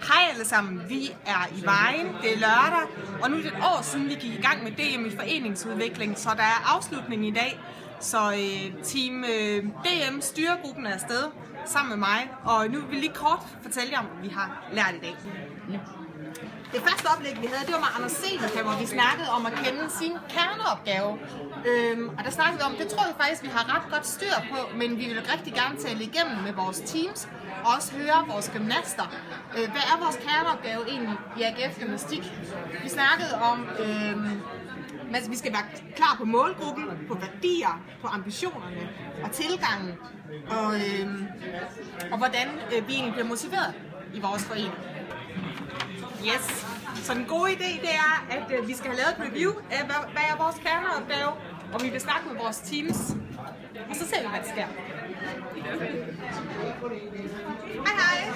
Hej alle sammen, vi er i Vejen, det er lørdag, og nu er det et år siden vi gik i gang med DM i foreningsudvikling, så der er afslutning i dag. Så team DM styregruppen er afsted sammen med mig, og nu vil vi lige kort fortælle jer om, hvad vi har lært i dag. Det første oplæg vi havde, det var med Anders Seneca, hvor vi snakkede om at kende sin kerneopgave. Og der snakkede vi om, det tror jeg faktisk vi har ret godt styr på, men vi vil rigtig gerne tale igennem med vores teams og også høre vores gymnaster. Hvad er vores kerneopgave egentlig i AGF Gymnastik? Vi snakkede om, at vi skal være klar på målgruppen, på værdier, på ambitionerne og tilgangen, og hvordan vi egentlig bliver motiveret i vores forening. Yes. Så den gode idé, det er, at vi skal have lavet et review af, hvad er vores kerneopgave, og vi vil snakke med vores teams, og så ser vi, hvad der sker. Hej hej!